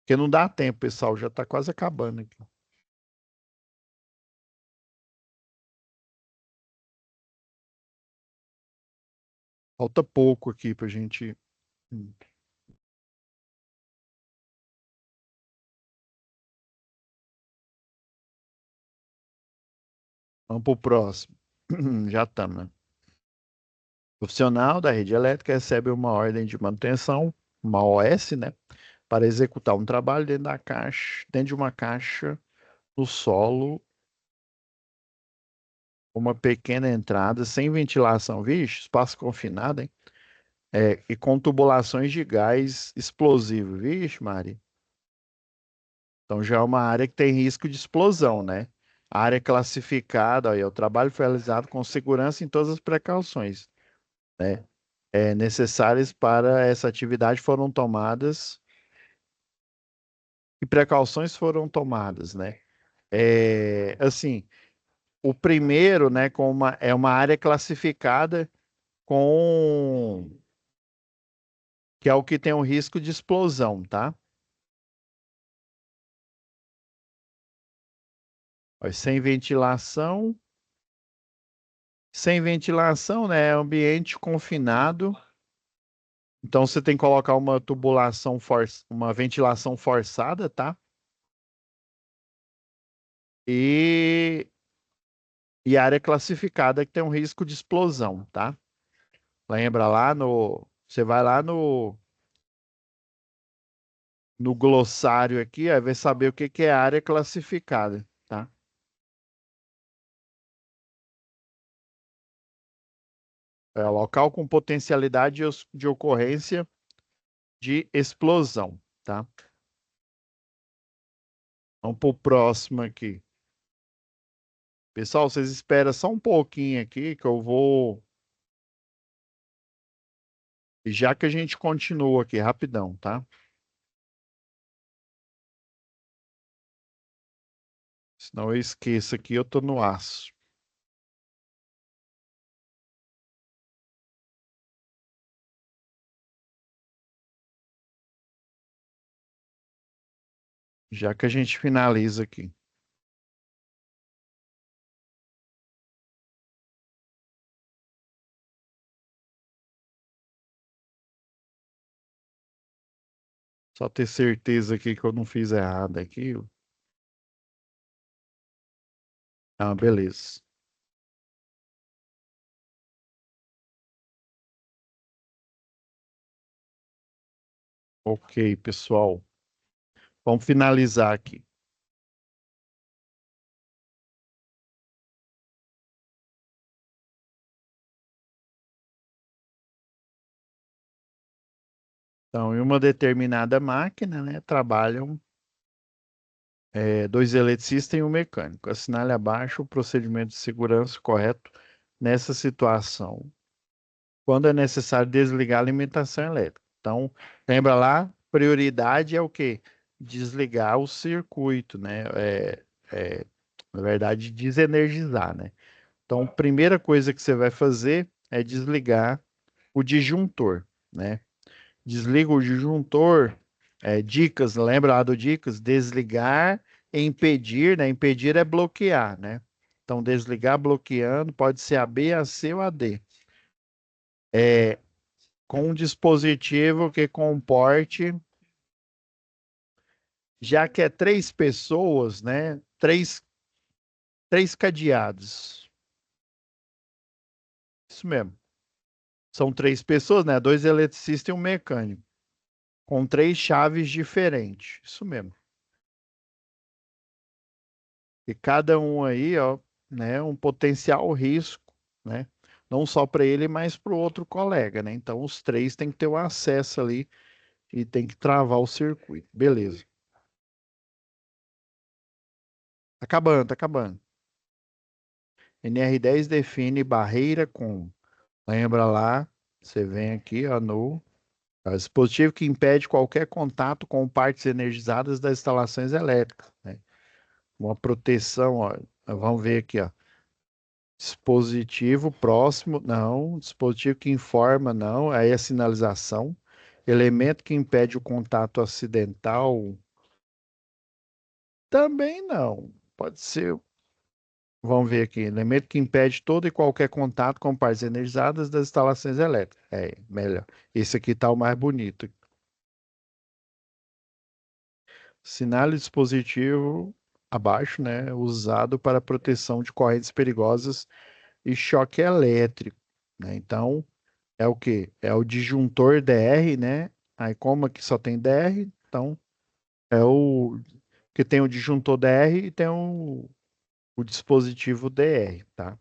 Porque não dá tempo, pessoal, já está quase acabando aqui. Falta pouco aqui para a gente. Vamos para o próximo. Já estamos, né? O profissional da rede elétrica recebe uma ordem de manutenção, uma OS, né, para executar um trabalho dentro da caixa, dentro de uma caixa no solo, uma pequena entrada sem ventilação, vixe, espaço confinado, hein? E com tubulações de gás explosivo, vixe, Mari. Então já é uma área que tem risco de explosão, né? A área classificada, aí, o trabalho foi realizado com segurança em todas as precauções, né? Necessárias para essa atividade foram tomadas e precauções foram tomadas, né? Assim, o primeiro, né, é uma área classificada com que é o que tem o risco de explosão, tá? Ó, sem ventilação, né, é ambiente confinado. Então você tem que colocar uma uma ventilação forçada, tá? E, e área classificada que tem um risco de explosão, tá? Lembra lá você vai lá no glossário aqui, aí vai saber o que que é área classificada, tá? É o local com potencialidade de ocorrência de explosão, tá? Vamos para o próximo aqui. Pessoal, vocês esperam só um pouquinho aqui que eu vou. Já que a gente continua aqui, rapidão, tá? Senão eu esqueço aqui, eu tô no aço. Já que a gente finaliza aqui. Só ter certeza aqui que eu não fiz errado aqui. Ah, beleza. Ok, pessoal. Vamos finalizar aqui. Então, em uma determinada máquina, né, trabalham dois eletricistas e um mecânico. Assinale abaixo o procedimento de segurança correto nessa situação, quando é necessário desligar a alimentação elétrica. Então, lembra lá, prioridade é o quê? Desligar o circuito, né? Na verdade, desenergizar, né? Então, primeira coisa que você vai fazer é desligar o disjuntor, né? Desliga o disjuntor. Dicas, lembra lá do dicas? Desligar e impedir, né? Impedir é bloquear, né? Então, desligar bloqueando pode ser a B, a C ou a D. Com um dispositivo que comporte, já que é três pessoas, né? Três cadeados. Isso mesmo. São três pessoas, né? Dois eletricistas e um mecânico, com três chaves diferentes. Isso mesmo. E cada um aí, ó, né, um potencial risco, né? Não só para ele, mas para o outro colega, né? Então os três têm que ter o acesso ali e tem que travar o circuito. Beleza. acabando, tá acabando. NR10 define barreira com. Lembra lá, você vem aqui, ó, no dispositivo que impede qualquer contato com partes energizadas das instalações elétricas, né? Uma proteção, ó, vamos ver aqui, ó. Dispositivo próximo, não. Dispositivo que informa, não. Aí a sinalização. Elemento que impede o contato acidental, também não. Pode ser, vamos ver aqui. Elemento que impede todo e qualquer contato com partes energizadas das instalações elétricas. É, melhor. Esse aqui tá o mais bonito. Sinal e dispositivo abaixo, né? Usado para proteção de correntes perigosas e choque elétrico, né? Então, é o quê? É o disjuntor DR, né? Aí, como aqui só tem DR, então é o que tem o disjuntor DR e tem o dispositivo DR, tá?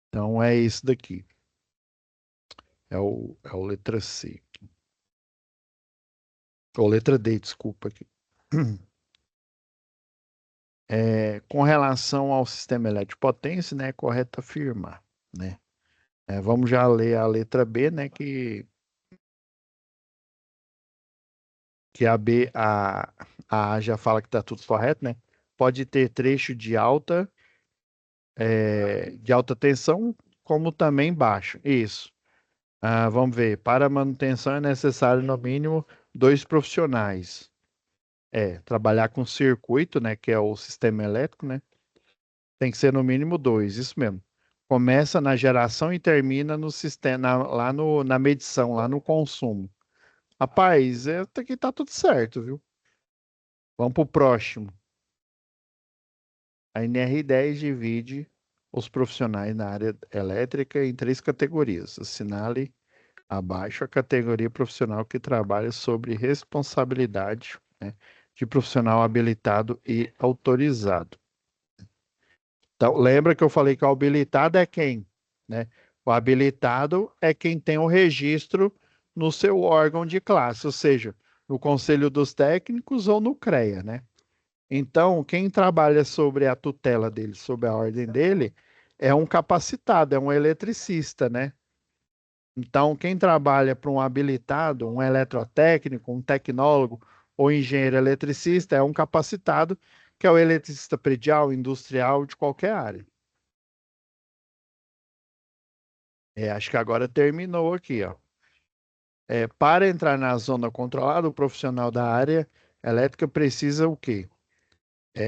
Então é esse daqui. É o letra C. Ou letra D, desculpa aqui. Com relação ao sistema elétrico de potência, né, é correto afirmar, né? Vamos já ler a letra B, né, que a B, a A já fala que está tudo correto, né? Pode ter trecho de alta tensão, como também baixo. Isso. Vamos ver. Para manutenção é necessário, no mínimo, dois profissionais. Trabalhar com circuito, né, que é o sistema elétrico, né? Tem que ser no mínimo dois, isso mesmo. Começa na geração e termina no sistema, lá na medição, lá no consumo. Rapaz, aqui tá tudo certo, viu? Vamos pro próximo. A NR10 divide os profissionais na área elétrica em três categorias. Assinale abaixo a categoria profissional que trabalha sobre responsabilidade, né, de profissional habilitado e autorizado. Então, lembra que eu falei que o habilitado é quem, né? O habilitado é quem tem o registro no seu órgão de classe, ou seja, no Conselho dos Técnicos ou no CREA, né? Então, quem trabalha sobre a tutela dele, sobre a ordem dele, é um capacitado, é um eletricista, né? Então, quem trabalha para um habilitado, um eletrotécnico, um tecnólogo ou engenheiro eletricista é um capacitado, que é o eletricista predial, industrial, de qualquer área. Acho que agora terminou aqui, ó. Para entrar na zona controlada, o profissional da área elétrica precisa o quê?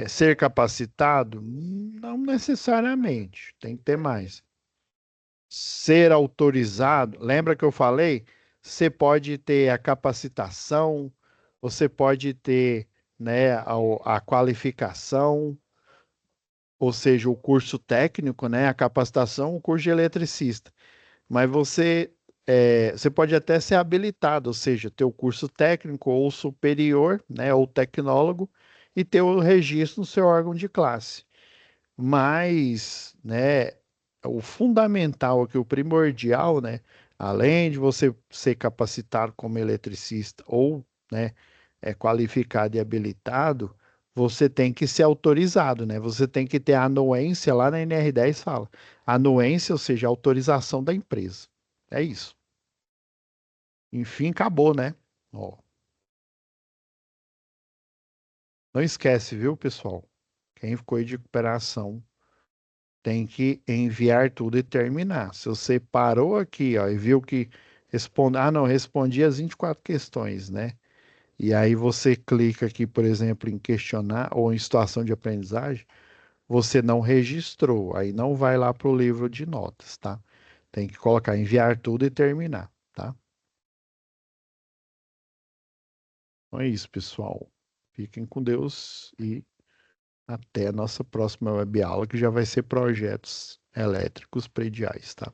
Ser capacitado? Não necessariamente, tem que ter mais. Ser autorizado, lembra que eu falei? Você pode ter a capacitação, você pode ter, né, a qualificação, ou seja, o curso técnico, né, a capacitação, o curso de eletricista. Mas você pode até ser habilitado, ou seja, ter o curso técnico ou superior, né, ou tecnólogo, e ter o registro no seu órgão de classe. Mas, né, o fundamental aqui, o primordial, né, além de você ser capacitado como eletricista ou, né, qualificado e habilitado, você tem que ser autorizado, né? Você tem que ter a anuência, lá na NR10 fala, anuência, ou seja, autorização da empresa. É isso. Enfim, acabou, né? Ó, não esquece, viu, pessoal? Quem ficou aí de recuperação tem que enviar tudo e terminar. Se você parou aqui, ó, e viu que responde, não, respondi as 24 questões, né? E aí você clica aqui, por exemplo, em questionar ou em situação de aprendizagem, você não registrou, aí não vai lá para o livro de notas, tá? Tem que colocar enviar tudo e terminar, tá? Então é isso, pessoal. Fiquem com Deus e até a nossa próxima web aula, que já vai ser projetos elétricos prediais, tá?